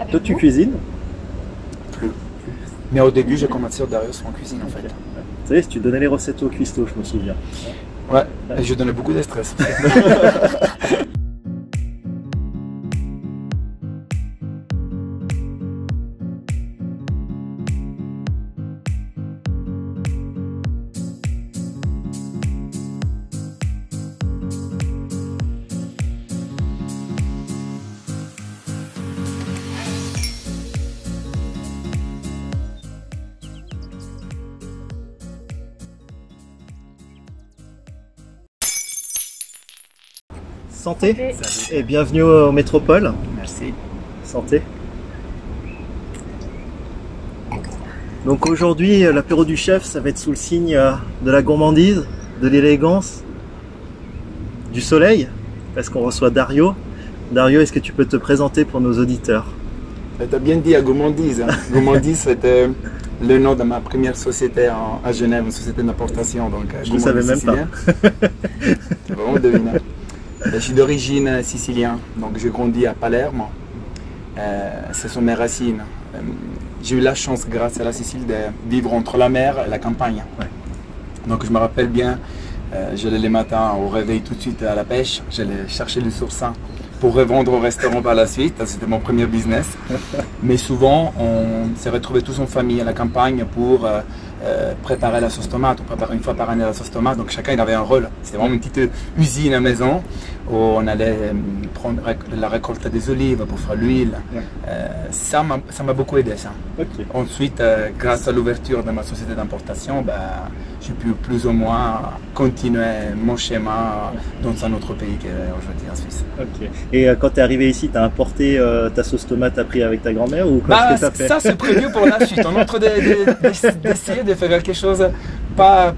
avec Toi, tu vous. cuisines? Plus. Mais au début, j'ai commencé sur Darius en cuisine en fait. Tu sais, tu donnais les recettes au cuistot, je me souviens. Ouais, et je donnais beaucoup de stress. Santé Santé. et bienvenue au Métropole. Merci. Santé. Donc aujourd'hui, l'apéro du chef, ça va être sous le signe de la gourmandise, de l'élégance, du soleil, parce qu'on reçoit Dario. Dario, est-ce que tu peux te présenter pour nos auditeurs? Tu as bien dit à Gourmandise. Hein. Gourmandise, c'était le nom de ma première société à Genève, une société d'importation. Donc, Je ne savais même pas. Tu vraiment deviné. Je suis d'origine sicilienne, donc j'ai grandi à Palerme. Ce sont mes racines. J'ai eu la chance, grâce à la Sicile, de vivre entre la mer et la campagne. Ouais. Donc je me rappelle bien, j'allais les matins au réveil tout de suite à la pêche, j'allais chercher le sourcin pour revendre au restaurant par la suite. C'était mon premier business. Mais souvent, on s'est retrouvés tous en famille à la campagne pour préparer la sauce tomate. On préparait une fois par année la sauce tomate, donc chacun il avait un rôle. C'était vraiment une petite usine à maison où on allait prendre la récolte des olives pour faire l'huile. Ouais. Ça m'a beaucoup aidé ça. Ok. Ensuite, grâce à l'ouverture de ma société d'importation, j'ai pu plus ou moins continuer mon schéma dans un autre pays qu'aujourd'hui en Suisse. Ok. Et quand tu es arrivé ici, tu as importé ta sauce tomate appris avec ta grand-mère ou quoi est-ce que t'as fait? Ça c'est prévu pour la suite. On est en train d'essayer de faire quelque chose pas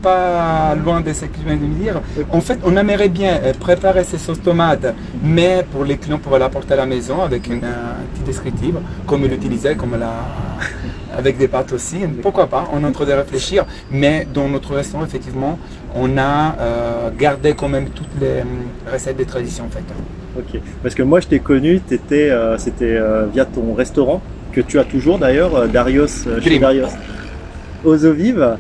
loin de ce que je viens de me dire. En fait, on aimerait bien préparer ces sauces tomates, mais pour les clients, pour l'apporter à la maison avec un petit descriptif, comme l'utiliser, avec des pâtes aussi. Pourquoi pas? On est en train de réfléchir, mais dans notre restaurant, effectivement, on a gardé quand même toutes les recettes des traditions en fait. Ok. Parce que moi, je t'ai connu, c'était via ton restaurant, que tu as toujours d'ailleurs, Darios, chez Grim. Darios, aux eaux vives.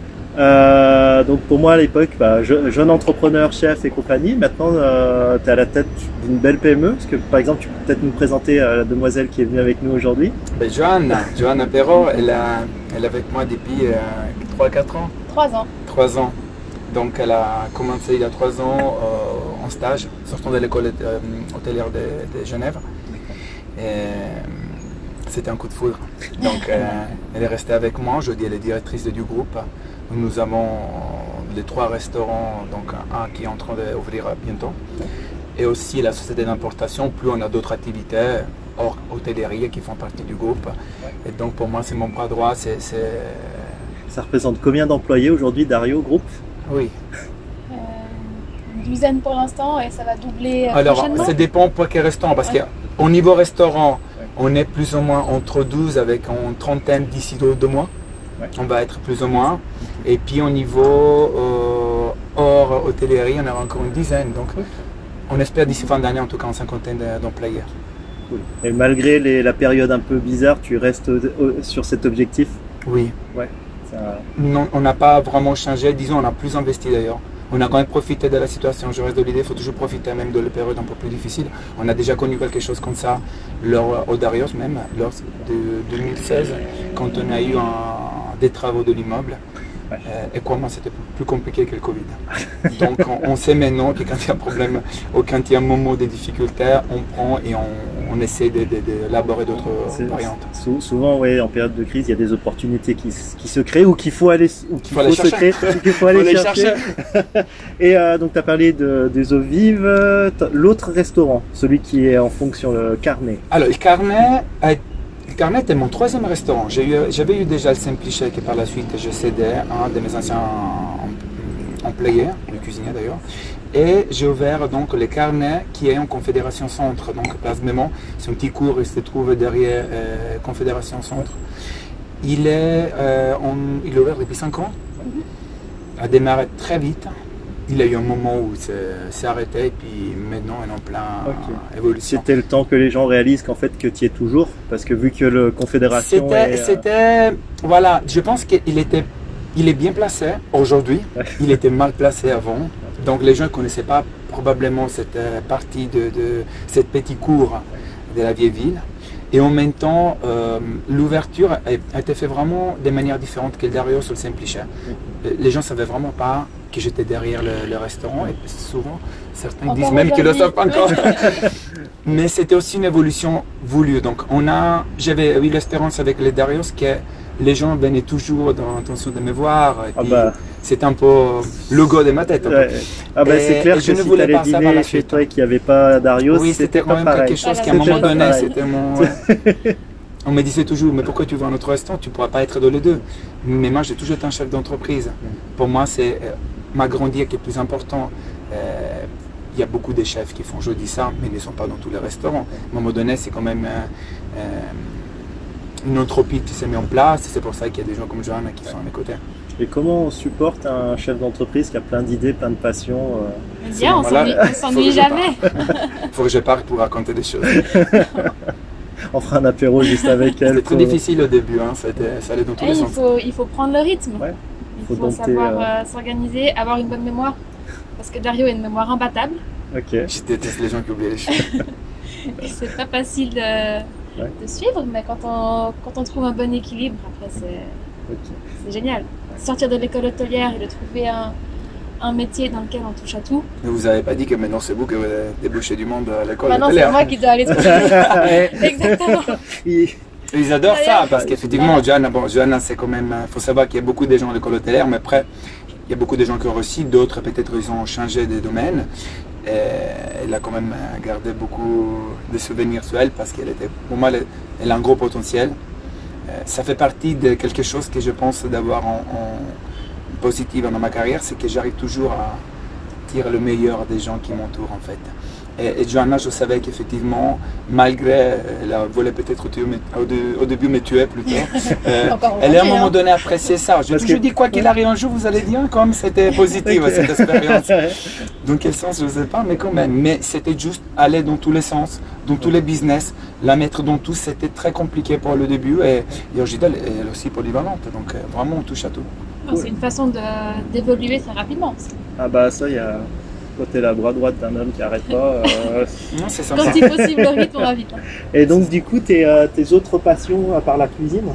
Donc pour moi à l'époque, jeune entrepreneur, chef et compagnie, maintenant tu es à la tête d'une belle PME. Parce que par exemple, tu peux peut-être nous présenter la demoiselle qui est venue avec nous aujourd'hui. Johanna Perrault, elle est avec moi depuis 3-4 ans. 3 ans. 3 ans. Donc elle a commencé il y a 3 ans en stage, sortant de l'école hôtelière de Genève. C'était un coup de foudre. Donc elle est restée avec moi. Aujourd'hui, elle est directrice du groupe. Nous avons les 3 restaurants, donc un qui est en train d'ouvrir bientôt. Et aussi la société d'importation, plus on a d'autres activités hors hôtellerie qui font partie du groupe. Et donc pour moi, c'est mon bras droit. Ça représente combien d'employés aujourd'hui, Dario Group? Oui. Une douzaine pour l'instant et ça va doubler Alors, prochainement. ça dépend pour quel restaurant. Parce qu'au niveau restaurant, on est plus ou moins entre 12 avec une trentaine d'ici 2 mois. Ouais. On va être plus ou moins. Et puis au niveau hors hôtellerie, on aura encore une dizaine. Donc on espère d'ici fin d'année en tout cas une cinquantaine d'employés. Cool. Et malgré la période un peu bizarre, tu restes sur cet objectif? Oui. Ouais. Ça... Non, on n'a pas vraiment changé. Disons, on a plus investi d'ailleurs. On a quand même profité de la situation. Je reste de l'idée, il faut toujours profiter même de la période un peu plus difficile. On a déjà connu quelque chose comme ça au Darios même, lors de 2016, quand on a eu des travaux de l'immeuble. Ouais. Et comment c'était plus compliqué que le Covid. Donc on sait maintenant que quand il y a un problème ou quand il y a un moment de difficulté, on prend et on essaie d'élaborer d'autres variantes. Souvent, ouais, en période de crise, il y a des opportunités qui se créent ou qu'il faut aller, chercher. Et donc, tu as parlé des eaux vives. L'autre restaurant, celui qui est en fonction, le Carnet. Alors, le Carnet était mon 3e restaurant. J'avais eu déjà le Simpliché qui par la suite je cédais à un de mes anciens employés, le cuisinier d'ailleurs. Et j'ai ouvert donc le Carnet qui est en Confédération Centre, donc Place Mémont. C'est un petit cours, il se trouve derrière Confédération Centre. Il est ouvert depuis 5 ans. A démarré très vite. il y a eu un moment où c'est arrêté et puis maintenant on est en plein évolution. C'était le temps que les gens réalisent qu'en fait que tu y es toujours, parce que vu que le Confédération voilà, je pense qu'il est bien placé aujourd'hui, il était mal placé avant, donc les gens ne connaissaient pas probablement cette partie de cette petite cour de la vieille ville. Et en même temps, l'ouverture a été faite vraiment de manière différente que le Dario sur le Semplice. Les gens ne savaient vraiment pas que j'étais derrière le restaurant et souvent certains disent même qu'ils ne le savent pas encore. Mais c'était aussi une évolution voulue. Donc j'avais eu l'espérance avec les Darios que les gens venaient toujours dans l'intention de me voir. Et puis, c'était un peu le logo de ma tête. C'est clair que si tu allais dîner chez toi et qu'il n'y avait pas Darios, oui, c'était quand même quelque chose qu'à un moment donné, c'était mon... On me disait toujours, mais pourquoi tu vas à notre restaurant, tu ne pourras pas être dans les deux. Mais moi, j'ai toujours été un chef d'entreprise. Pour moi, c'est m'agrandir qui est le plus important. Il y a beaucoup de chefs qui font, je dis ça, mais ils ne sont pas dans tous les restaurants. À un moment donné, c'est quand même une entropie qui s'est mise en place. C'est pour ça qu'il y a des gens comme Johanna qui sont à mes côtés. Et comment on supporte un chef d'entreprise qui a plein d'idées, plein de passions Bien, on s'ennuie jamais. Il faut que je parte pour raconter des choses. On fera un apéro juste avec elle. C'était très difficile au début, hein. Ça allait dans tous les sens. Il faut prendre le rythme. Ouais. Il faut savoir s'organiser, avoir une bonne mémoire. Parce que Dario a une mémoire imbattable. Je déteste les gens qui oublient les choses. C'est pas facile de suivre, mais quand on trouve un bon équilibre, après c'est génial. Sortir de l'école hôtelière et de trouver un métier dans lequel on touche à tout. Mais vous n'avez pas dit que maintenant c'est vous qui débouchez du monde à l'école hôtelière. Maintenant c'est moi qui dois aller trouver. Exactement. Ils adorent ça parce qu'effectivement, Johanna, c'est quand même. Il faut savoir qu'il y a beaucoup de gens à l'école hôtelière, mais après, il y a beaucoup de gens qui ont réussi, d'autres peut-être ils ont changé de domaine. Elle a quand même gardé beaucoup de souvenirs sur elle parce qu'elle était, pour moi, elle a un gros potentiel. Ça fait partie de quelque chose que je pense d'avoir en positif dans ma carrière, c'est que j'arrive toujours à tirer le meilleur des gens qui m'entourent en fait. Et Johanna, je savais qu'effectivement, malgré, elle a voulu peut-être au début me tuer plutôt, elle a à un moment donné apprécié ça. J'ai toujours dit, quoi qu'il arrive un jour, vous allez dire, quand même, c'était positif cette expérience. Dans quel sens, je ne sais pas, mais quand même. Mais c'était juste aller dans tous les sens, dans tous les business, la mettre dans tout, c'était très compliqué pour le début. Et Yorgida, elle est aussi polyvalente, donc vraiment, on touche à tout. C'est une façon d'évoluer très rapidement. Ah bah ça, il y a... Quand t'es la bras droite d'un homme qui n'arrête pas. Non, c'est sympa. Quand il possible, le rythme, on va vite. Et donc, du coup, tes autres passions à part la cuisine,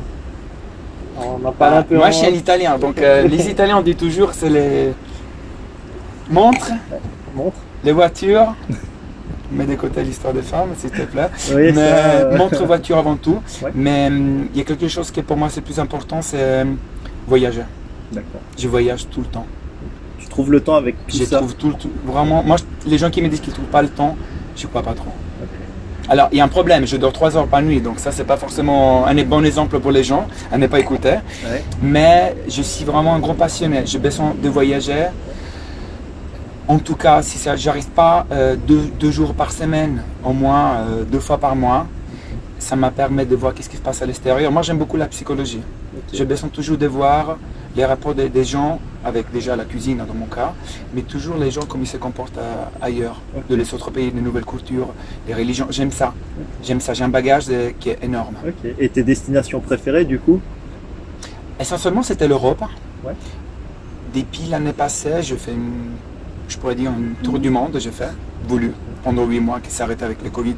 on en parle un peu. Moi, je suis un Italien. Donc, les Italiens, on dit toujours c'est les montres, les voitures. Mets de côté l'histoire des femmes, s'il te plaît. Oui, mais montre, voiture avant tout. Ouais. Mais il y a quelque chose qui, pour moi, c'est plus important, c'est voyager. D'accord. Je voyage tout le temps. Trouve le temps avec tout ça. Trouve tout, vraiment. Moi, les gens qui me disent qu'ils ne trouvent pas le temps, je ne crois pas trop. Okay. Alors, il y a un problème. Je dors 3 heures par nuit, donc ça, c'est pas forcément un bon exemple pour les gens à ne pas écouter. Ouais. Mais je suis vraiment un gros passionné. J'ai besoin de voyager. En tout cas, si j'arrive pas 2 jours par semaine, au moins 2 fois par mois, ça me permet de voir qu'est-ce qui se passe à l'extérieur. Moi, j'aime beaucoup la psychologie. Okay. J'ai besoin toujours de voir les rapports des gens, avec déjà la cuisine dans mon cas, mais toujours les gens comme ils se comportent ailleurs, de les autres pays, les nouvelles cultures, les religions. J'aime ça. J'aime ça. J'ai un bagage qui est énorme. Okay. Et tes destinations préférées du coup? Essentiellement, c'était l'Europe. Ouais. Depuis l'année passée, je pourrais dire un tour du monde, j'ai fait, voulu, pendant 8 mois, qui s'est arrêté avec le Covid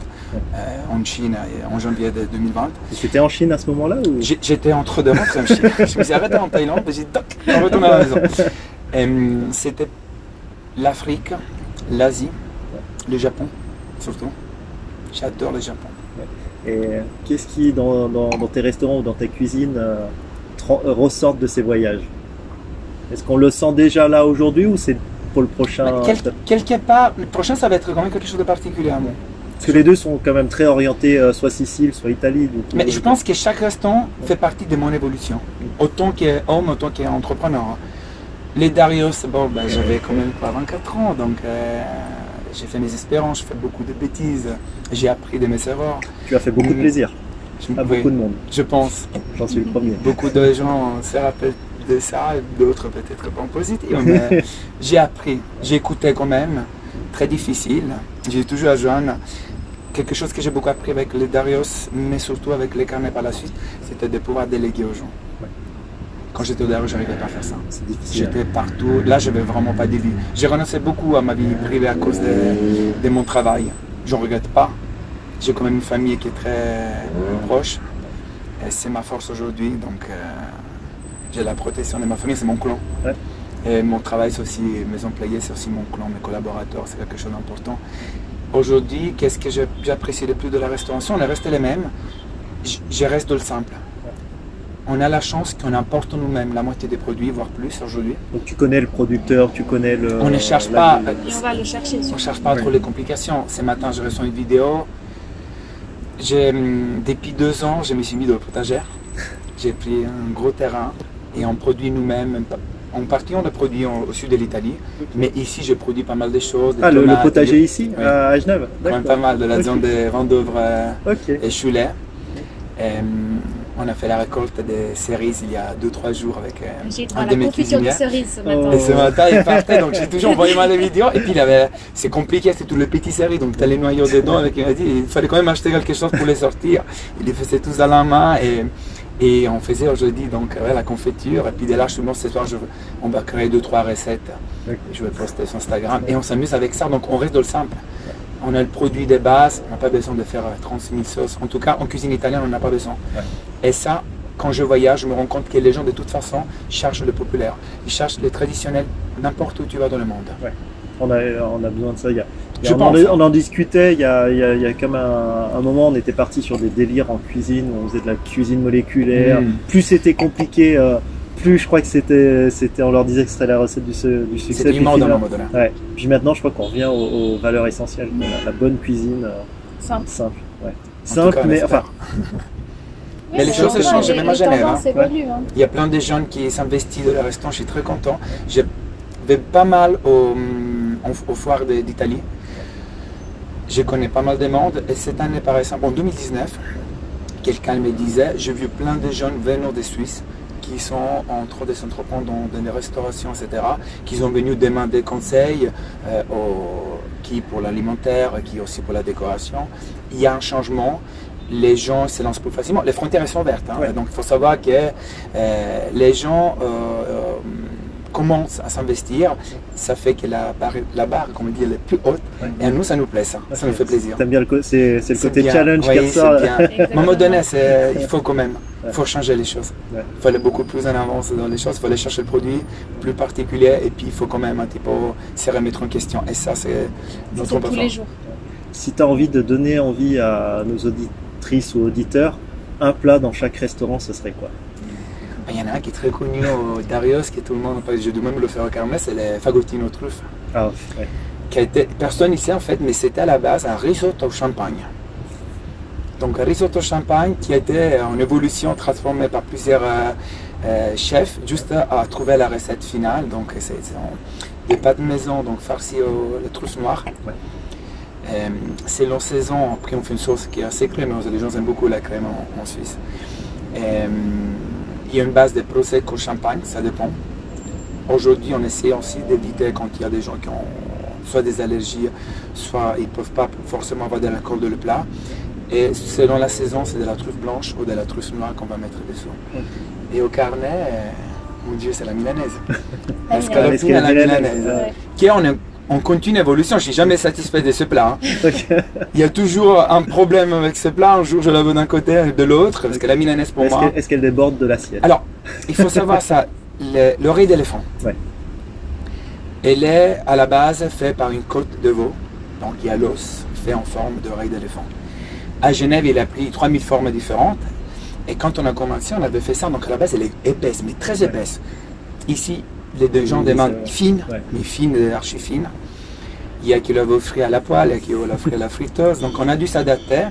en Chine en janvier 2020. C'était en Chine à ce moment-là ou... J'étais entre deux rentrées en Chine. Je me suis arrêté en Thaïlande et j'ai dit, on retourne à la maison. C'était l'Afrique, l'Asie, le Japon, surtout. J'adore le Japon. Et qu'est-ce qui, dans tes restaurants ou dans tes cuisines, ressortent de ces voyages? Est-ce qu'on le sent déjà là aujourd'hui ou c'est pour le prochain? Quelque part, le prochain, ça va être quand même quelque chose de particulier à moi. Parce que les deux sont quand même très orientés, soit Sicile, soit Italie. Donc, mais je pense que chaque restaurant fait partie de mon évolution, autant qu'homme, autant qu'entrepreneur. Les Darios, bon, j'avais quand même pas 24 ans, donc j'ai fait mes expériences, j'ai fait beaucoup de bêtises, j'ai appris de mes erreurs. Tu as fait beaucoup de plaisir à beaucoup de monde. Je pense. J'en suis le premier. Beaucoup de gens se rappellent de ça, d'autres peut-être pas positifs, mais j'ai appris, j'ai écouté quand même, très difficile. J'ai toujours jeune. Quelque chose que j'ai beaucoup appris avec les Darios, mais surtout avec les carnets par la suite, c'était de pouvoir déléguer aux gens. Ouais. Quand j'étais au Dario, je n'arrivais pas à faire ça. J'étais partout. Là, je ne vais vraiment pas dévier. J'ai renoncé beaucoup à ma vie privée à cause de mon travail. Je ne regrette pas. J'ai quand même une famille qui est très proche. Et c'est ma force aujourd'hui. Donc, j'ai la protection de ma famille, c'est mon clan. Ouais. Et mon travail, c'est aussi mes employés, c'est aussi mon clan, mes collaborateurs, c'est quelque chose d'important. Aujourd'hui, qu'est-ce que j'apprécie le plus de la restauration? On est resté les mêmes. Je reste dans le simple. On a la chance qu'on importe nous-mêmes la moitié des produits, voire plus aujourd'hui. Donc tu connais le producteur, tu connais le... On ne cherche pas... on va le chercher. On ne cherche pas trop les complications. Ce matin, je reçois une vidéo. Depuis 2 ans, je me suis mis dans le potagère. J'ai pris un gros terrain et on produit nous-mêmes. En partie, on le produit au sud de l'Italie, mais ici, je produis pas mal de choses. Ah, tomates, le potager ici, oui. À Genève? Quand même pas mal, de la zone de Vendeuvre et Cholet. On a fait la récolte des cerises il y a 2-3 jours avec un de mes cuisiniers. Ce matin. Et ce matin, il partait, donc j'ai toujours envoyé les vidéos. Et puis, c'est compliqué, c'est tout le petit cerises, donc tu as les noyaux dedans. Il m'a dit il fallait quand même acheter quelque chose pour les sortir. Il les faisait tous à la main. Et on faisait aujourd'hui donc la confiture. Et puis dès là, justement, ce soir, on va créer 2-3 recettes. Okay. Je vais poster sur Instagram. Et on s'amuse avec ça. Donc on reste dans le simple. On a le produit de base. On n'a pas besoin de faire 36 000 sauces. En tout cas, en cuisine italienne, on n'en a pas besoin. Ouais. Et ça, quand je voyage, je me rends compte que les gens, de toute façon, cherchent le populaire. Ils cherchent le traditionnel n'importe où tu vas dans le monde. Ouais. On a besoin de ça. On en discutait il y a comme un moment, on était parti sur des délires en cuisine, où on faisait de la cuisine moléculaire. Plus c'était compliqué, plus je crois que c'était on leur disait que c'était la recette du succès. C'était immense dans le mode. Ouais. Puis maintenant, je crois qu'on revient aux valeurs essentielles, la bonne cuisine simple. Ouais. Simple, mais enfin. Mais les choses changent, même à Genève. Il y a plein de jeunes qui s'investissent dans le restaurant, je suis très content. Je vais pas mal aux foires d'Italie. Je connais pas mal de monde et cette année par exemple en 2019, quelqu'un me disait, j'ai vu plein de jeunes venant de Suisse qui sont en train de s'entreprendre dans des restaurations, etc., qui sont venus demander conseil, qui pour l'alimentaire, qui aussi pour la décoration. Il y a un changement, les gens se lancent plus facilement, les frontières sont ouvertes, hein, ouais. Donc il faut savoir que les gens commence à s'investir, ça fait que la barre, comme on dit, elle est plus haute. Ouais. Et à nous, ça nous plaît, ça nous fait plaisir. T'aimes bien c'est le côté bien. Challenge oui, comme ça. À un moment donné, il faut quand même, il faut changer les choses. Il faut aller beaucoup plus en avance dans les choses, il faut aller chercher le produit plus particulier et puis il faut quand même un petit peu se remettre en question. Et ça, c'est notre tous les jours. Si tu as envie de donner envie à nos auditrices ou auditeurs, un plat dans chaque restaurant, ce serait quoi? Il y en a un qui est très connu au Darios, que tout le monde, je dois même le faire au Carnet, c'est les fagottines aux truffes. Ah, ouais. Qui a été, personne ici en fait, mais c'était à la base un risotto au champagne. Donc un risotto au champagne qui a été en évolution transformé par plusieurs chefs, juste à trouver la recette finale. Donc c'est des pâtes maison, donc farcies aux truffes noires. Ouais. Selon saison, après on fait une sauce qui est assez crémeuse, les gens aiment beaucoup la crème en Suisse. Il y a une base de prosecco champagne, ça dépend. Aujourd'hui, on essaie aussi d'éviter quand il y a des gens qui ont soit des allergies, soit ils ne peuvent pas forcément avoir de l'alcool dans le plat. Et selon la saison, c'est de la truffe blanche ou de la truffe noire qu'on va mettre dessous. Okay. Et au Carnet, mon Dieu, c'est la milanaise. La scaloppine à la milanaise. Ouais. Qui est en continue évolution, je ne suis jamais satisfait de ce plat. Hein. Okay. Il y a toujours un problème avec ce plat. Un jour, je la veux d'un côté et de l'autre, parce que la milanaise pour moi... Est-ce qu'elle déborde de l'assiette? Alors, il faut savoir ça. L'oreille d'éléphant, ouais. Elle est à la base faite par une côte de veau. Donc, il y a l'os fait en forme d'oreille d'éléphant. À Genève, il a pris 3000 formes différentes. Et quand on a commencé, on avait fait ça. Donc, à la base, elle est épaisse, mais très épaisse. Ici, les deux gens demandent fine, ouais. Mais fine, archi fine. Il y a qui l'ont offert à la poêle, il y a qui l'ont offert à la friteuse. Donc on a dû s'adapter.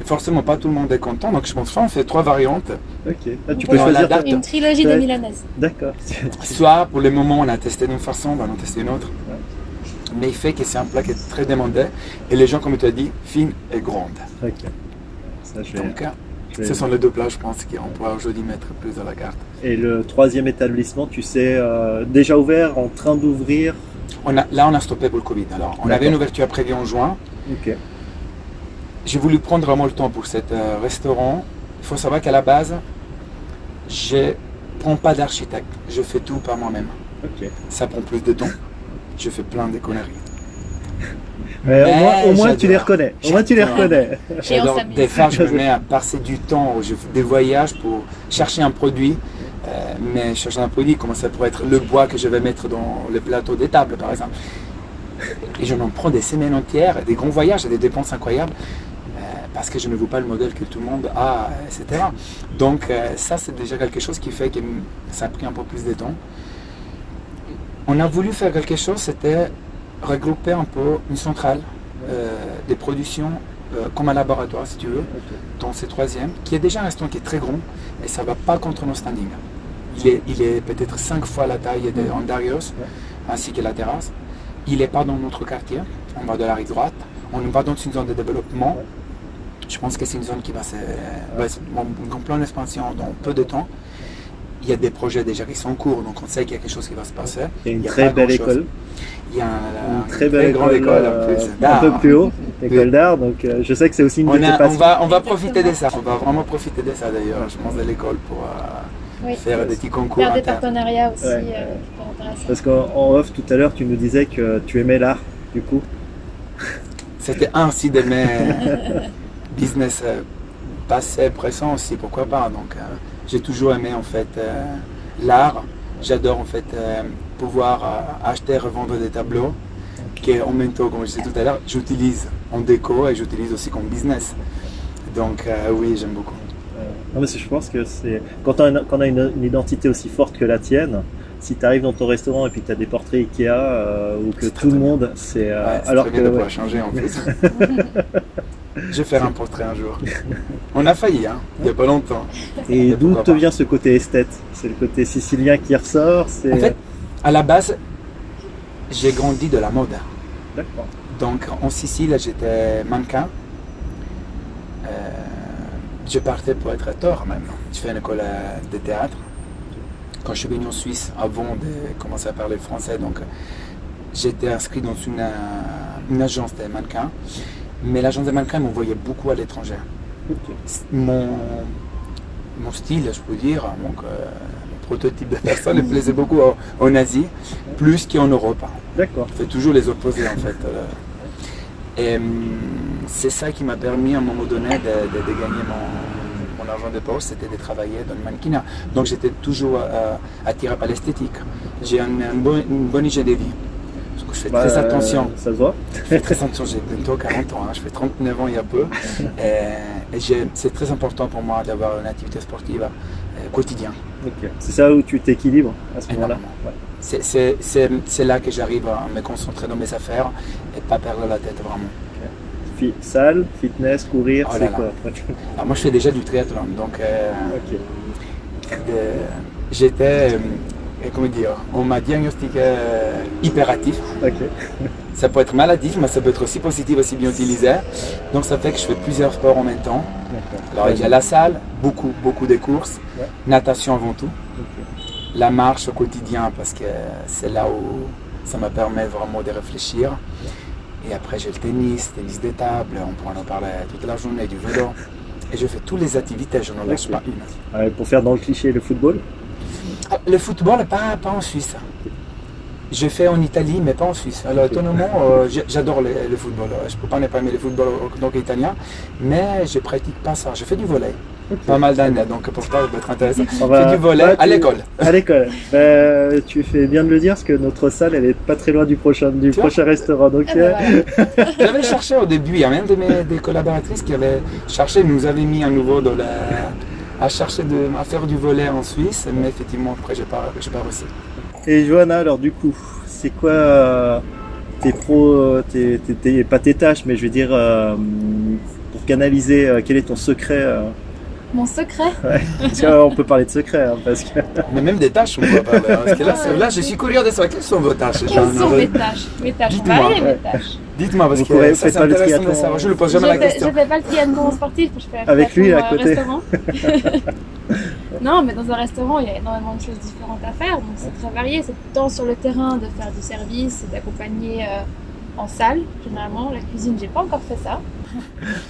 Et forcément, pas tout le monde est content. Donc je pense qu'on fait 3 variantes. Ok. Ah, tu peux choisir une trilogie de milanaises. D'accord. Soit pour le moment, on a testé d'une façon, on va en tester une autre. Ouais. Mais il fait que c'est un plat qui est très demandé. Et les gens, comme tu as dit, fine et grande. Ok. Ça, Ce sont les deux plats, je pense, qu'on pourra aujourd'hui mettre plus dans la carte. Et le troisième établissement, tu sais, déjà ouvert, en train d'ouvrir? Là, on a stoppé pour le Covid. Alors, on avait une ouverture prévue en juin. Okay. J'ai voulu prendre vraiment le temps pour cet restaurant. Il faut savoir qu'à la base, je ne prends pas d'architecte. Je fais tout par moi-même. Okay. Ça prend plus de temps. Je fais plein de conneries. Au moins tu les reconnais. Au moins tu les reconnais. J'adore. Des fois, je me mets à passer du temps. Je fais des voyages pour chercher un produit. Mais chercher un produit, comment ça pourrait être le bois que je vais mettre dans le plateau des tables, par exemple. Et je m'en prends des semaines entières, des grands voyages et des dépenses incroyables. Parce que je ne veux pas le modèle que tout le monde a, etc. Donc ça, c'est déjà quelque chose qui fait que ça a pris un peu plus de temps. On a voulu faire quelque chose, c'était regrouper un peu une centrale des productions comme un laboratoire, si tu veux, dans ce troisième, qui est déjà un restaurant qui est très grand, et ça ne va pas contre nos standings. Il est peut-être 5 fois la taille d'Andarios, ainsi que la terrasse. Il n'est pas dans notre quartier, on va de la rive droite, on va dans une zone de développement. Je pense que c'est une zone qui va en pleine expansion dans peu de temps. Il y a des projets déjà qui sont en cours, donc on sait qu'il y a quelque chose qui va se passer. Il y a une très belle école. Il y a une très belle grande école en plus. Un peu plus haut, école d'art, donc je sais que c'est aussi une de tes passions. On va profiter de ça, on va vraiment profiter de ça d'ailleurs, je pense, de l'école pour faire des petits concours. Faire des partenariats aussi. Parce qu'en off tout à l'heure, tu nous disais que tu aimais l'art, du coup. C'était un aussi de mes business passé, présent aussi, pourquoi pas. Donc j'ai toujours aimé en fait l'art. J'adore en fait pouvoir acheter et revendre des tableaux qui en même temps, comme je disais tout à l'heure, j'utilise en déco et j'utilise aussi comme business. Donc oui, j'aime beaucoup. Non, mais je pense que c'est quand on a une identité aussi forte que la tienne, si tu arrives dans ton restaurant et puis que tu as des portraits Ikea ou que tout le monde, c'est alors que de pouvoir changer en plus. Je vais faire un portrait un jour. On a failli, hein, il n'y a pas longtemps. Et d'où te vient ce côté esthète? C'est le côté sicilien qui ressort? En fait, à la base, j'ai grandi de la mode. D'accord. Donc en Sicile, j'étais mannequin. Je partais pour être acteur même. Je fais une école de théâtre. Quand je suis venu en Suisse, avant de commencer à parler français, donc j'étais inscrit dans une agence de mannequins. Mais l'agence de mannequins m'envoyait beaucoup à l'étranger. Mon style, je peux dire, mon prototype de personne me plaisait beaucoup en Asie, plus qu'en Europe. D'accord. Je fais toujours les opposés en fait. Et c'est ça qui m'a permis à un moment donné de gagner mon argent de poche, c'était de travailler dans le mannequinat. Donc j'étais toujours attiré par l'esthétique. J'ai une bonne hygiène de vie. Je fais très attention. Ça se voit. Je fais très attention, j'ai bientôt 40 ans, hein. Je fais 39 ans il y a peu. Et c'est très important pour moi d'avoir une activité sportive quotidienne. Okay. C'est ça où tu t'équilibres à ce moment-là. Ouais. C'est là que j'arrive à me concentrer dans mes affaires et pas perdre la tête vraiment. Okay. Salle, fitness, courir, c'est quoi? Alors, moi je fais déjà du triathlon, donc j'étais... comment dire, on m'a diagnostiqué hyperactif. Okay. Ça peut être maladif, mais ça peut être aussi positif, aussi bien utilisé. Donc ça fait que je fais plusieurs sports en même temps. Alors il y a la salle, beaucoup de courses, natation avant tout, la marche au quotidien parce que c'est là où ça me permet vraiment de réfléchir. Et après j'ai le tennis de table, on pourra en parler toute la journée, du vélo. Et je fais toutes les activités, je n'en lâche pas une. Pour faire dans le cliché, le football? Le football, pas en Suisse. Je fais en Italie, mais pas en Suisse. Alors, étonnamment, j'adore le football. Je ne peux pas ne pas aimer le football donc italien, mais je ne pratique pas ça. Je fais du volley. Pas mal d'années, donc pour ça, ça peut être intéressant. Je fais du volley à l'école. À l'école. Tu fais bien de le dire, parce que notre salle, elle n'est pas très loin du prochain restaurant. Donc, j'avais cherché au début, il y a même des collaboratrices qui avaient cherché, nous avaient mis à nouveau dans à chercher à faire du volley en Suisse, mais effectivement après j'ai pas réussi. Et Johanna, alors du coup, c'est quoi pas tes tâches, mais je veux dire pour canaliser, quel est ton secret? Mon secret? On peut parler de secret, hein, parce que... Mais même des tâches, on peut parler. Parce que là, je suis curieux de savoir quelles sont vos tâches. Quelles sont mes tâches? Mes tâches, on va aller mes tâches. Dites-moi, parce Vous que ça faites c'est pas le intéressant de triathlon, savoir. Je ne pose jamais la question. Je fais pas le triathlon sportif, je fais un Avec lui, à triathlon, côté. restaurant. Non, mais dans un restaurant, il y a énormément de choses différentes à faire, donc c'est très varié. C'est tant sur le terrain de faire du service, d'accompagner en salle, généralement. La cuisine, j'ai pas encore fait ça.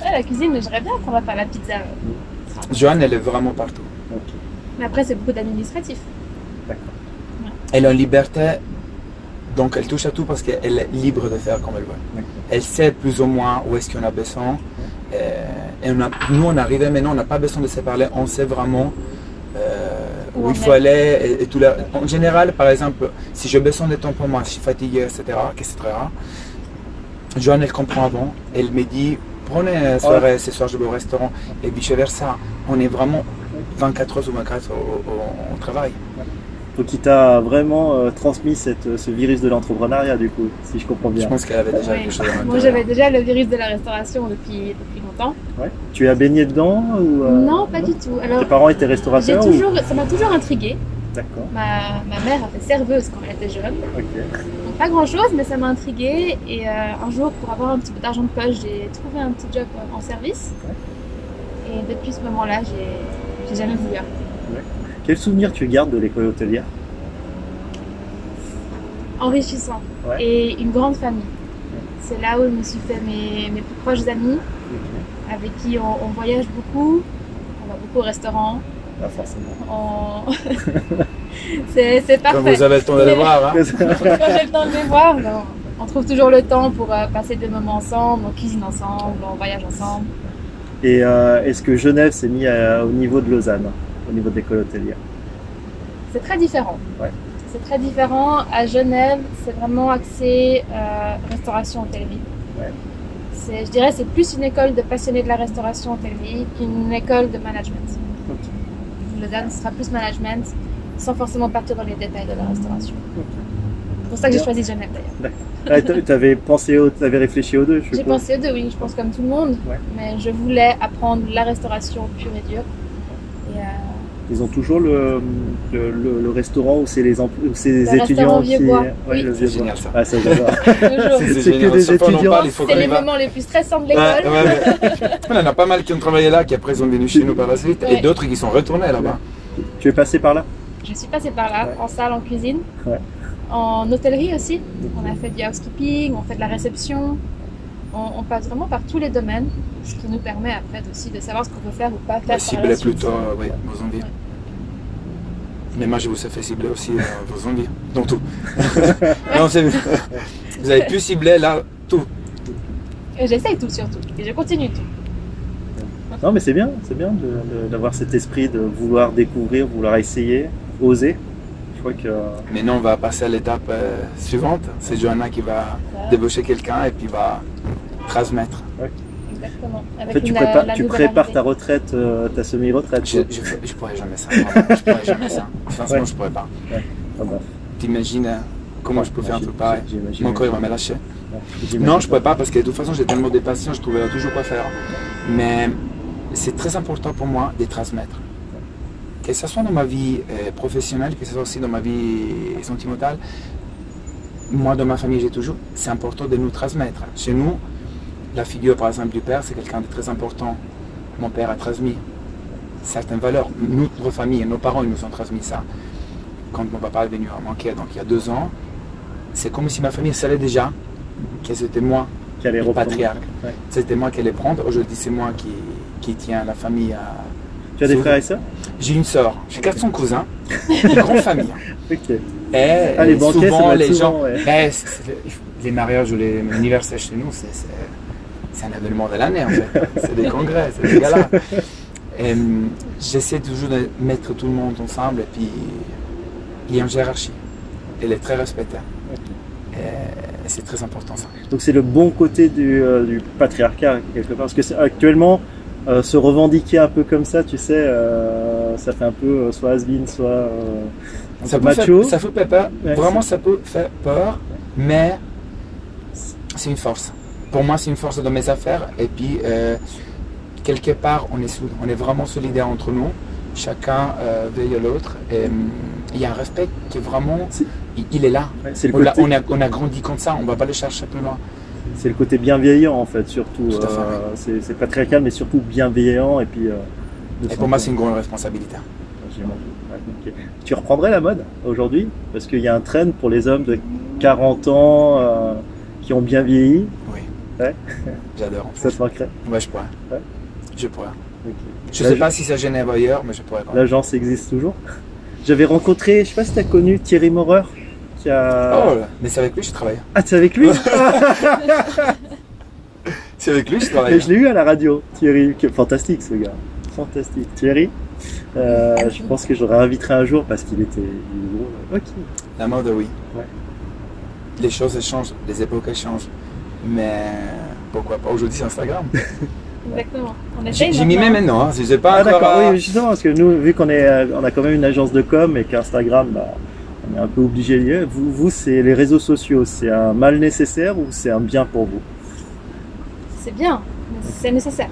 Ouais, la cuisine, j'aimerais bien apprendre à faire la pizza. Joanne, elle est vraiment partout. Ok, Mais après, c'est beaucoup d'administratif. d'accord. Elle a une liberté, donc elle touche à tout parce qu'elle est libre de faire comme elle veut. D'accord. Elle sait plus ou moins où est-ce qu'on a besoin. Et nous, on est arrivé maintenant, on n'a pas besoin de se parler, on sait vraiment où il faut aller. Et tout en général, par exemple, si j'ai besoin de temps pour moi, je suis fatigué, etc., Joanne, elle comprend avant, elle me dit, prenez soirée, ce soir je vais au restaurant, et vice-versa. On est vraiment 24 heures sur 24 au travail. Donc il t'a vraiment transmis ce virus de l'entrepreneuriat du coup, si je comprends bien. Je pense qu'elle avait déjà quelque chose à Moi j'avais déjà le virus de la restauration depuis longtemps. Ouais. Tu as baigné dedans ou Non, pas du tout. Alors, tes parents étaient restaurateurs ça m'a toujours intriguée. D'accord. Ma mère a fait serveuse quand elle était jeune. Ok. Donc pas grand chose, mais ça m'a intriguée. Et un jour, pour avoir un petit peu d'argent de poche, j'ai trouvé un petit job en service. Ouais. Et depuis ce moment-là, j'ai jamais voulu arrêter. Ouais. Quel souvenir tu gardes de l'école hôtelière? Enrichissant. Ouais. Et une grande famille. Ouais. C'est là où je me suis fait mes plus proches amis, avec qui on voyage beaucoup, on va beaucoup au restaurant. Pas forcément. C'est parfait. Quand vous avez le temps de les voir. Hein. Quand j'ai le temps de les voir, non. On trouve toujours le temps pour passer des moments ensemble, on cuisine ensemble, on voyage ensemble. Et est-ce que Genève s'est mis au niveau de Lausanne, au niveau de l'école hôtelière? C'est très différent. Ouais. C'est très différent. À Genève, c'est vraiment axé restauration hôtellerie. Ouais. Je dirais c'est plus une école de passionnés de la restauration hôtellerie qu'une école de management. Okay. Lausanne sera plus management, sans forcément partir dans les détails de la restauration. Okay. C'est pour ça que j'ai choisi Genève d'ailleurs. Tu avais réfléchi aux deux, je suppose. J'ai pensé aux deux, oui, je pense comme tout le monde. Ouais. Mais je voulais apprendre la restauration pure et dure. Et, ils ont toujours le restaurant où c'est les étudiants qui... Ouais, oui, c'est génial ça. Ah, ça j'adore. C'est que des étudiants. C'est les moments les plus stressants de l'école. On en a pas mal qui ont travaillé là, qui après sont venus chez nous par la suite, et d'autres qui sont retournés là-bas. Tu es passé par là? Je suis passée par là, en salle, en cuisine, en hôtellerie aussi. On a fait du housekeeping, on fait de la réception. On passe vraiment par tous les domaines, ce qui nous permet après aussi de savoir ce qu'on peut faire ou pas faire. Cibler plutôt vos envies. Ouais. Mais moi je vous ai fait cibler aussi vos envies, dans tout. Non, vous avez pu cibler là tout. J'essaye tout surtout, et je continue tout. Non mais c'est bien d'avoir cet esprit de vouloir découvrir, vouloir essayer, oser. Je crois que... Maintenant on va passer à l'étape suivante, c'est Johanna qui va débaucher quelqu'un et puis va transmettre. Ouais. Exactement. Avec en fait, tu prépares ta retraite, ta semi-retraite. Je pourrais jamais ça. Je pourrais jamais ça. Franchement, je pourrais pas. Ouais. Ah bah. T'imagines comment je peux faire un truc pareil? Mon corps il va me lâcher. Non, je pourrais pas parce que de toute façon j'ai tellement de passion, je trouverai toujours quoi faire. Mais c'est très important pour moi de transmettre. Que ce soit dans ma vie professionnelle, que ce soit aussi dans ma vie sentimentale. Moi, dans ma famille, j'ai toujours, c'est important de nous transmettre. Chez nous, la figure, par exemple, du père, c'est quelqu'un de très important. Mon père a transmis certaines valeurs. Notre famille, nos parents, ils nous ont transmis ça. Quand mon papa est venu à manquer, donc il y a 2 ans, c'est comme si ma famille savait déjà que c'était moi, le patriarche. Ouais. C'était moi qui allais prendre. Aujourd'hui, c'est moi qui tiens la famille à... Tu as des frères et sœurs? J'ai une sœur. J'ai 400 cousins. Une grande famille. Okay. Et les banquets, souvent, les gens... Ouais. Les mariages ou les anniversaires chez nous, c'est un événement de l'année en fait. C'est des congrès, c'est des galas. J'essaie toujours de mettre tout le monde ensemble et puis il y a une hiérarchie. Elle est très respectée. Okay. Et c'est très important ça. Donc c'est le bon côté du patriarcat quelque part. Parce que actuellement, se revendiquer un peu comme ça, tu sais, ça fait un peu soit has-been, soit ça macho. Ça fait peur. Ouais, vraiment, ça peut faire peur, mais c'est une force. Pour moi, c'est une force dans mes affaires. Et puis, quelque part, on est vraiment solidaires entre nous. Chacun veille à l'autre. Il y a un respect qui est vraiment... Il est là. Ouais, On a grandi comme ça, on ne va pas le chercher plus loin. C'est le côté bienveillant en fait, surtout. Tout à fait. C'est patriarcal, mais surtout bienveillant. Et puis. Et pour moi, c'est une grande responsabilité. Okay. Tu reprendrais la mode aujourd'hui? Parce qu'il y a un trend pour les hommes de 40 ans qui ont bien vieilli. Oui. Ouais. J'adore. Ça te manquerait? Ouais, je pourrais. Ouais. Je pourrais. Okay. Je ne sais pas si ça Genève ailleurs, mais je pourrais quand même. L'agence existe toujours. J'avais rencontré, je sais pas si tu as connu Thierry Maurer. Qui a... Oh, mais c'est avec lui que je travaille. Ah, c'est avec lui? C'est avec lui que je travaille. Je l'ai eu à la radio, Thierry. Fantastique ce gars. Fantastique. Thierry, je pense que je le réinviterai un jour parce qu'il était gros. Ok. La mode, oui. Ouais. Les choses changent, les époques changent. Mais pourquoi pas? Aujourd'hui, c'est Instagram. Exactement. J'y m'y mets maintenant. Hein. Je sais pas encore. D'accord, oui, justement, parce que nous, vu qu'on a quand même une agence de com et qu'Instagram, on est un peu obligé. Vous, c'est les réseaux sociaux, c'est un mal nécessaire ou c'est un bien pour vous? C'est bien, mais c'est nécessaire.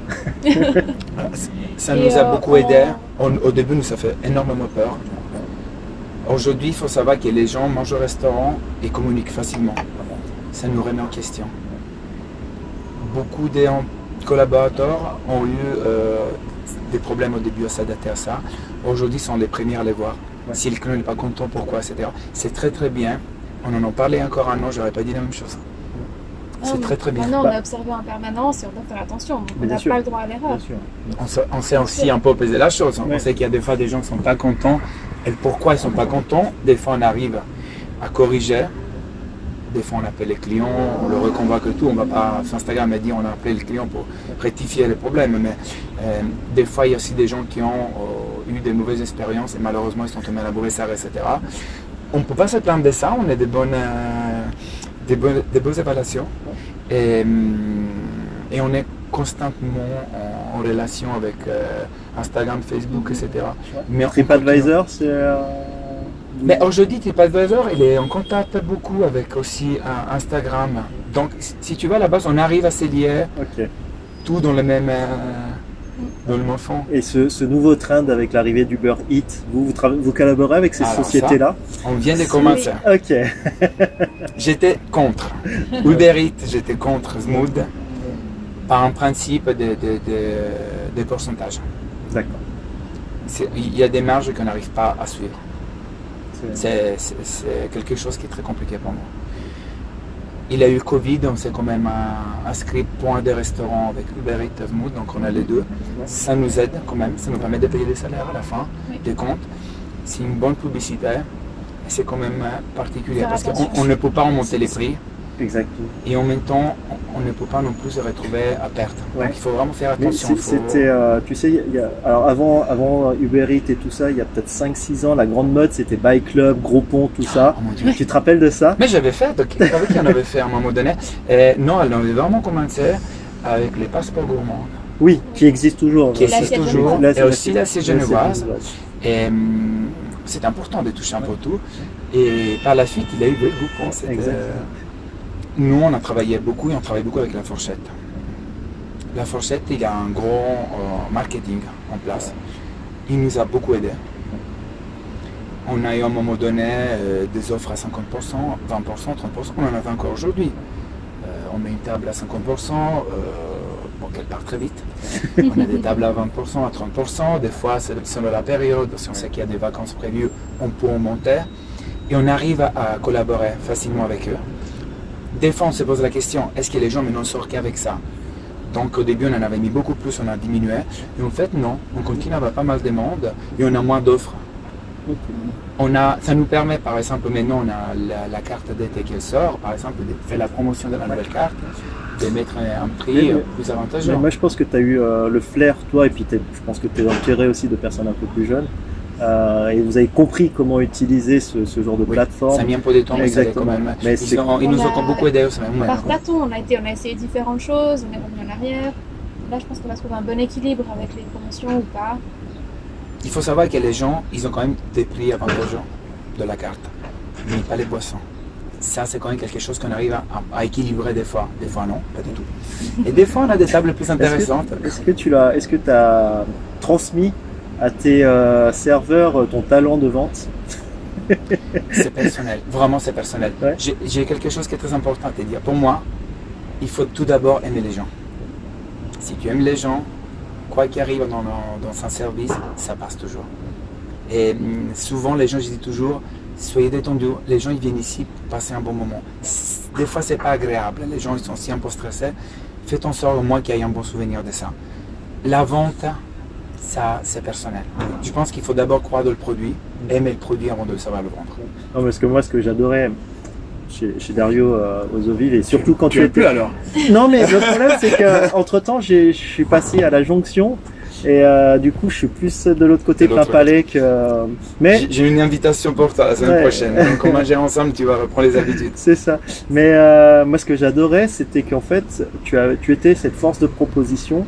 Ça nous a beaucoup aidé. Au début, nous, ça fait énormément peur. Aujourd'hui, il faut savoir que les gens mangent au restaurant et communiquent facilement. Ça nous remet en question. Beaucoup de collaborateurs ont eu des problèmes au début à s'adapter à ça. Aujourd'hui, sont les premiers à les voir. Ouais. Si le client n'est pas content, pourquoi, etc. C'est très très bien. On en a parlé encore un an, j'aurais pas dit la même chose. C'est très très bien. Maintenant, on a observé en permanence et on doit faire attention. On n'a pas le droit à l'erreur. On sait aussi un peu peser la chose. On sait qu'il y a des fois des gens qui ne sont pas contents. Et pourquoi ils ne sont pas contents? Des fois, on arrive à corriger. Des fois, on appelle les clients, on le reconvoque tout. On va pas, sur Instagram, on dit on a appelé le client pour rectifier les problèmes. Mais des fois, il y a aussi des gens qui ont eu des mauvaises expériences et malheureusement, ils sont tombés à la mauvaise arrêt, etc. On ne peut pas se plaindre de ça. On a des bonnes évaluations. Et on est constamment en relation avec Instagram, Facebook, etc. Mais TripAdvisor, c'est... Mais aujourd'hui, TripAdvisor, il est en contact beaucoup avec aussi Instagram. Donc, si tu vas à la base, on arrive à se lier tout dans le même fond. Et ce nouveau trend avec l'arrivée d'Uber Eats, vous collaborez avec ces sociétés-là? On vient de commencer. Ok. J'étais contre. Uber Eats, j'étais contre Smooth par un principe de pourcentage. D'accord. Il y a des marges qu'on n'arrive pas à suivre. C'est quelque chose qui est très compliqué pour moi. Il y a eu Covid, on s'est quand même inscrit pour un des restaurants avec Uber Eats, Smooth, donc on a les deux. Ça nous aide quand même, ça nous permet de payer des salaires à la fin, des comptes. C'est une bonne publicité et c'est quand même particulier parce qu'on ne peut pas remonter les prix. Exactement. Et en même temps, on ne peut pas non plus se retrouver à perte. Ouais. Donc il faut vraiment faire attention. C'était, tu sais, alors avant Uber Eats et tout ça, il y a peut-être 5-6 ans, la grande mode c'était Bike Club, Gros Pont, tout ça. Oh, tu te rappelles de ça? Mais j'avais fait, donc il savait qu'il y en avait fait à un moment donné. Non, elle avait vraiment commencé avec les passeports gourmands. Oui, qui existe toujours. Qui existe toujours. Et aussi l'assiette genevoise. Et c'est important de toucher un peu tout. Et par la suite, il a eu le Gros Pont. Nous, on a travaillé beaucoup et on travaille beaucoup avec La Fourchette. La Fourchette, il a un gros marketing en place. Il nous a beaucoup aidé. On a eu à un moment donné des offres à 50%, 20%, 30%. On en avait encore aujourd'hui. On met une table à 50%, qu'elle part très vite. On a des tables à 20%, à 30%. Des fois, selon la période, si on sait qu'il y a des vacances prévues, on peut en monter. Et on arrive à collaborer facilement avec eux. Des fois, on se pose la question, est-ce que les gens maintenant sortent qu'avec ça? Donc au début, on en avait mis beaucoup plus, on a diminué. Et en fait, non, on continue à avoir pas mal de monde et on a moins d'offres. Ça nous permet, par exemple, maintenant, on a la carte d'été qui sort, par exemple, de faire la promotion de la nouvelle carte, de mettre un prix plus avantageux. Mais moi, je pense que tu as eu le flair, toi, et puis je pense que tu es entouré aussi de personnes un peu plus jeunes. Et vous avez compris comment utiliser ce genre de plateforme. Ça a mis un peu de temps, mais ça quand même. Mais ils nous ont beaucoup aidé aussi. Par tâton, on a essayé différentes choses, on est revenu en arrière. Là, je pense qu'on va trouver un bon équilibre avec les promotions ou pas. Il faut savoir que les gens, ils ont quand même des prix avantageux de la carte, mais pas les boissons. Ça, c'est quand même quelque chose qu'on arrive à équilibrer des fois non, pas du tout. Et des fois, on a des tables plus intéressantes. Est-ce que tu as transmis à tes serveurs ton talent de vente? C'est personnel, vraiment c'est personnel. Ouais. J'ai quelque chose qui est très important à te dire. Pour moi, il faut tout d'abord aimer les gens. Si tu aimes les gens, quoi qu'il arrive dans un service, ça passe toujours. Et souvent, les gens, je dis toujours, soyez détendus. Les gens, ils viennent ici passer un bon moment. Des fois, c'est pas agréable. Les gens, ils sont aussi un peu stressés. Faites en sorte au moins qu'il y ait un bon souvenir de ça. La vente, ça, c'est personnel. Je pense qu'il faut d'abord croire dans le produit, aimer le produit avant de savoir le vendre. Non, parce que moi, ce que j'adorais chez Dario aux Eaux-Vives, et surtout quand tu étais... plus alors. Non, mais le problème, c'est qu'entre temps, je suis passé à la jonction. Et du coup, je suis plus de l'autre côté plein palais que. Mais j'ai une invitation pour toi la semaine prochaine. Donc, on va gérer ensemble, tu vas reprendre les habitudes. C'est ça. Mais moi, ce que j'adorais, c'était qu'en fait, tu étais cette force de proposition.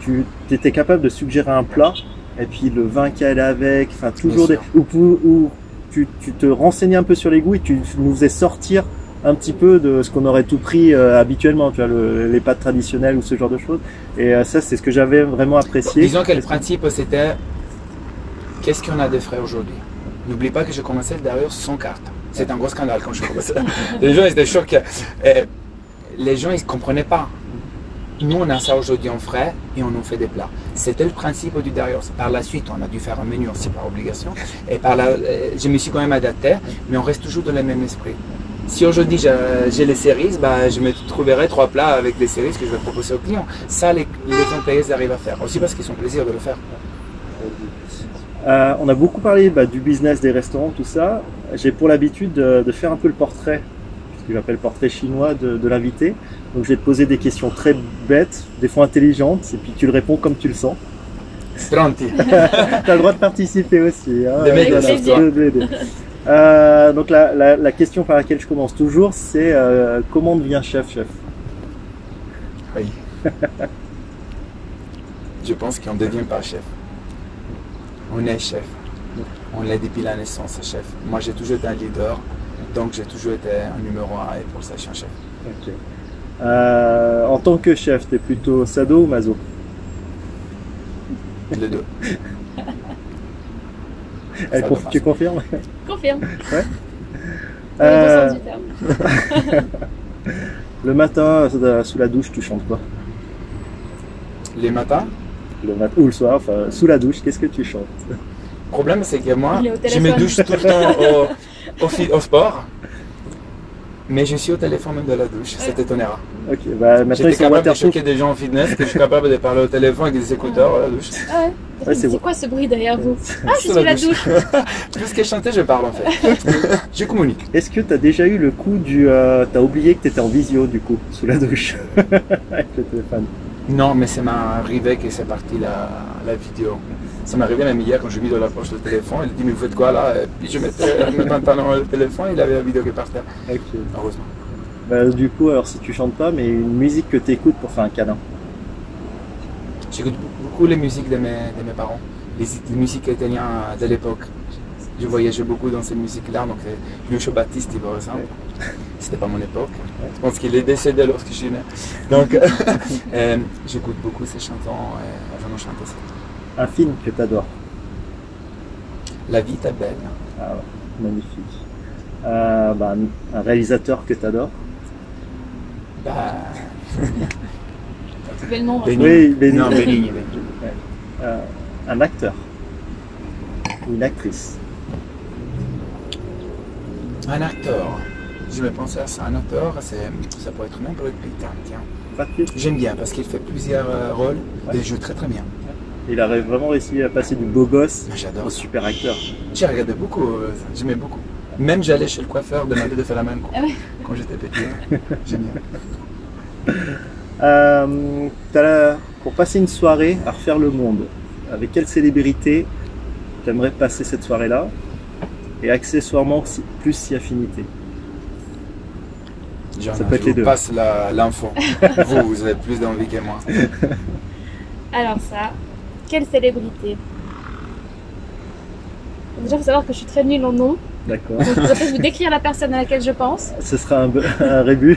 Tu étais capable de suggérer un plat, et puis le vin qui allait avec. Enfin, toujours des. Où tu te renseignais un peu sur les goûts et tu nous faisais sortir un petit peu de ce qu'on aurait tout pris habituellement, tu vois, les pâtes traditionnelles ou ce genre de choses. Et ça, c'est ce que j'avais vraiment apprécié. Disons que le principe, c'était qu'est-ce qu'on a de frais aujourd'hui. N'oublie pas que j'ai commencé derrière sans carte. C'est un gros scandale quand je commençais. Les gens étaient choqués. Les gens, ils ne comprenaient pas. Nous, on a ça aujourd'hui en frais et on nous fait des plats. C'était le principe du derrière. Par la suite, on a dû faire un menu aussi par obligation. Et je me suis quand même adapté, mais on reste toujours dans le même esprit. Si aujourd'hui j'ai les cerises, je me trouverai 3 plats avec des cerises que je vais proposer aux clients. Ça, les employés arrivent à faire. Aussi parce qu'ils ont plaisir de le faire. On a beaucoup parlé du business des restaurants, tout ça. J'ai pour l'habitude de faire un peu le portrait, ce que j'appelle portrait chinois de l'invité. Donc je vais te poser des questions très bêtes, des fois intelligentes, et puis tu le réponds comme tu le sens. Pronti. Tu as le droit de participer aussi. Hein, donc la question par laquelle je commence toujours, c'est comment on devient chef? Oui. Je pense qu'on ne devient pas chef. On est chef. On l'est depuis la naissance, chef. Moi, j'ai toujours été un leader, donc j'ai toujours été un numéro 1 et pour ça, je suis un chef. Okay. En tant que chef, tu es plutôt sado ou maso? Les deux. Tu confirmes? Confirme. Ouais. Dans le sens du terme. Le matin, sous la douche, tu chantes quoi? Les matins? Ou le soir, enfin, sous la douche, qu'est-ce que tu chantes? Le problème, c'est que moi, je me douche tout le temps au sport, mais je suis au téléphone même de la douche, ça t'étonnera. Ok, maintenant j'étais capable de choquer des gens en fitness, que je suis capable de parler au téléphone avec des écouteurs à la douche. Ah ouais. C'est quoi ce bruit derrière vous? Ah, je suis la douche. Plus que chanter, je parle en fait. Je communique. Est-ce que tu as déjà eu le coup du... t'as oublié que tu étais en visio du coup, sous la douche, avec le téléphone? Non, mais ça m'est arrivé que c'est parti la vidéo. Ça m'est arrivé même hier quand j'ai mis dans la poche le téléphone. Il dit mais vous faites quoi là? Et puis je mettais mes pantalons le téléphone et il avait la vidéo qui partait. Okay. Heureusement. Du coup, alors si tu chantes pas, mais une musique que tu écoutes pour faire un câlin? J'écoute beaucoup les musiques de mes parents, les musiques italiennes de l'époque. Je voyageais beaucoup dans ces musiques-là, donc Lucio Battisti par exemple. C'était pas mon époque. Je pense qu'il est décédé lorsque je suis né. Donc j'écoute beaucoup ces chantants et j'en chante aussi. Un film que tu adores? La vie est belle. Ah ouais, magnifique. Un réalisateur que tu adores? C'est le nom. Oui, Bénigne. Non, Bénigne. Un acteur ou une actrice? Un acteur. Je me pensais à ça. Un acteur, ça pourrait être même Brad Pitt. Tiens. J'aime bien parce qu'il fait plusieurs rôles et il joue très très bien. Il a vraiment réussi à passer du beau gosse au super acteur. J'ai regardé beaucoup, j'aimais beaucoup. Même j'allais chez le coiffeur demander de faire la même quand j'étais petit. J'aime bien. Pour passer une soirée à refaire le monde, avec quelle célébrité tu aimerais passer cette soirée-là? Et accessoirement, plus si affinité. Ça peut être les deux. Passe l'info. vous avez plus d'envie que moi. Alors ça, quelle célébrité? Déjà, il faut savoir que je suis très nulle en nom. D'accord. Donc, je pourrais peut-être vous décrire la personne à laquelle je pense. Ce sera un rébut.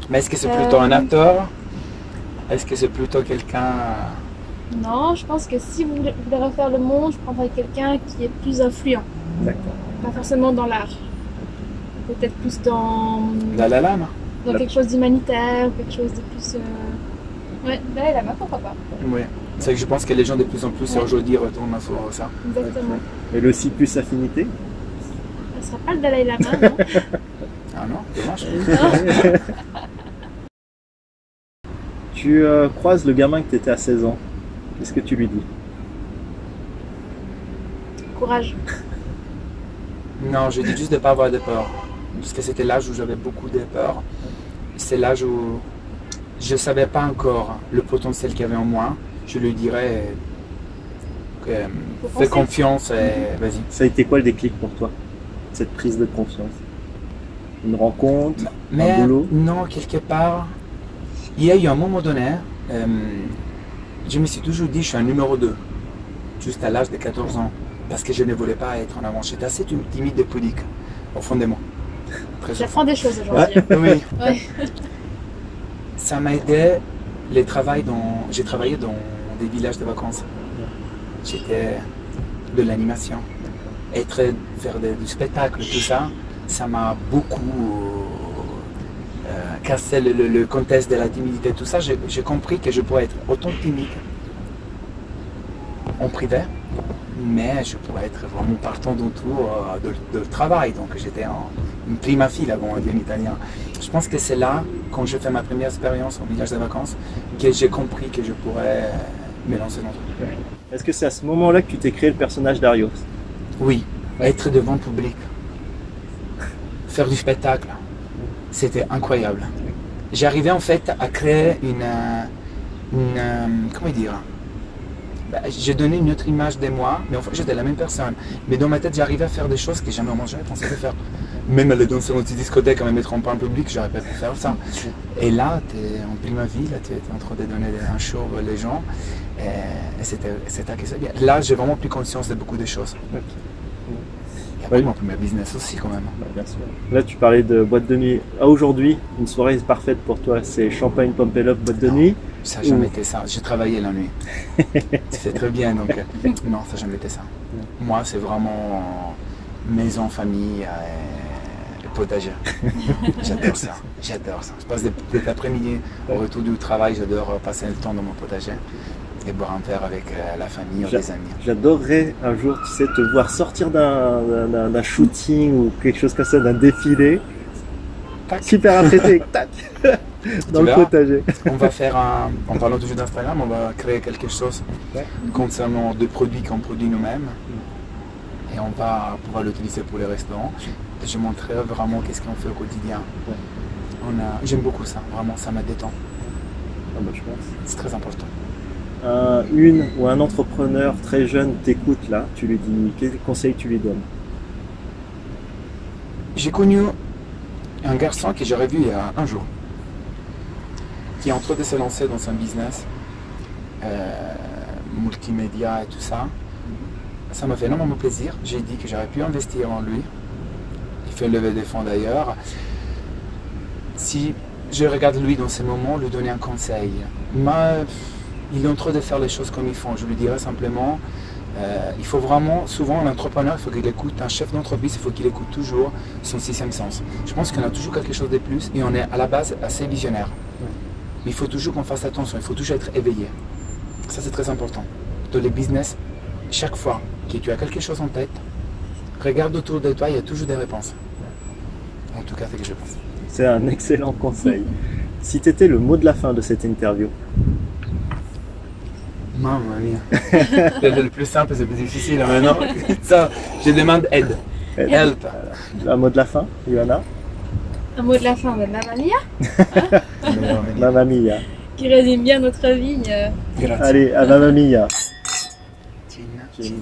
Mais est-ce que c'est plutôt un acteur? Est-ce que c'est plutôt quelqu'un... Non, je pense que si vous voulez refaire le monde, je prendrais quelqu'un qui est plus influent. D'accord. Pas forcément dans l'art. Peut-être plus dans... Dalai Lama? Dans quelque chose d'humanitaire, quelque chose de plus... Ouais, Dalai Lama, pourquoi pas. Oui, c'est que je pense que les gens de plus en plus aujourd'hui retournent sur ça. Exactement. Et le aussi plus affinité? Ce sera pas le Dalai Lama, non? Ah non, dommage. Tu croises le gamin que tu étais à 16 ans. Qu'est-ce que tu lui dis? Courage. Non, je dis juste de ne pas avoir de peur. Parce que c'était l'âge où j'avais beaucoup de peur. C'est l'âge où je ne savais pas encore le potentiel qu'il y avait en moi. Je lui dirais fais confiance et vas-y. Ça a été quoi le déclic pour toi? Cette prise de confiance? Une rencontre? Un boulot? Non, quelque part, il y a eu un moment donné, je me suis toujours dit je suis un numéro 2, juste à l'âge de 14 ans, parce que je ne voulais pas être en avant. J'étais assez timide et pudique, au fond de moi. J'apprends des choses aujourd'hui. Oui. Ouais. Ça m'a aidé. J'ai travaillé dans des villages de vacances. J'étais de l'animation. Faire du spectacle, tout ça, ça m'a beaucoup cassé le contexte de la timidité. Tout ça, j'ai compris que je pourrais être autant timide en privé, mais je pourrais être vraiment partant autour de travail. Donc j'étais une prima fila, comme on dit en italien. Je pense que c'est là, quand j'ai fait ma première expérience au village de vacances, que j'ai compris que je pourrais me lancer dans tout. Est-ce que c'est à ce moment-là que tu t'es créé le personnage d'Arios? Oui, être devant le public, faire du spectacle, c'était incroyable. J'arrivais en fait à créer comment dire, j'ai donné une autre image de moi, mais en fait j'étais la même personne. Mais dans ma tête, j'arrivais à faire des choses que jamais j'avais pensé de faire. Même aller danser dans une petite discothèque, me mettre en plein public, j'aurais pas pu faire ça. Et là, tu es en prima vie, là, tu es en train de donner un show aux gens. Et c'était bien. Là, j'ai vraiment pris conscience de beaucoup de choses. Et après, mon premier business aussi, quand même. Bien sûr. Là, tu parlais de boîte de nuit. Aujourd'hui, une soirée parfaite pour toi, c'est champagne, pump and up, boîte de nuit? Ça n'a jamais été ça. J'ai travaillé la nuit. C'est très bien, donc non, ça n'a jamais été ça. Moi, c'est vraiment maison, famille et potager. J'adore ça. J'adore ça. Je passe des après-midi au retour du travail, j'adore passer le temps dans mon potager et boire un verre avec la famille ou des amis. J'adorerais un jour, tu sais, te voir sortir d'un shooting ou quelque chose comme ça, d'un défilé. Tac. Super apprêté, tac, dans le potager. On va faire en parlant toujours d'Instagram, on va créer quelque chose concernant des produits qu'on produit nous-mêmes. Et on va pouvoir l'utiliser pour les restaurants. Et je montrerai vraiment qu'est-ce qu'on fait au quotidien. J'aime beaucoup ça, vraiment, ça me détend. Ah bah, je pense. C'est très important. Une ou un entrepreneur très jeune t'écoute là, tu lui dis, quel conseil tu lui donnes? J'ai connu un garçon que j'aurais vu il y a un jour, qui est en train de se lancer dans un business multimédia et tout ça. Ça m'a fait énormément plaisir. J'ai dit que j'aurais pu investir en lui. Il fait lever des fonds d'ailleurs. Si je regarde lui dans ces moments, lui donner un conseil. Il est en train de faire les choses comme ils font. Je lui dirais simplement, il faut vraiment, souvent un entrepreneur, il faut qu'il écoute, un chef d'entreprise, il faut qu'il écoute toujours son sixième sens. Je pense qu'on a toujours quelque chose de plus et on est à la base assez visionnaire. Mais il faut toujours qu'on fasse attention, il faut toujours être éveillé. Ça c'est très important. Dans les business, chaque fois que tu as quelque chose en tête, regarde autour de toi, il y a toujours des réponses. En tout cas, c'est ce que je pense. C'est un excellent conseil. Si tu étais le mot de la fin de cette interview? Mamma mia. Le plus simple, c'est le plus difficile. Maintenant, ça, je demande aide. Help. Un mot de la fin, Johanna? Un mot de la fin, Mamma Mia. Mamma Mia. Qui résume bien notre vie. Allez, à Mamma Mia. Cina.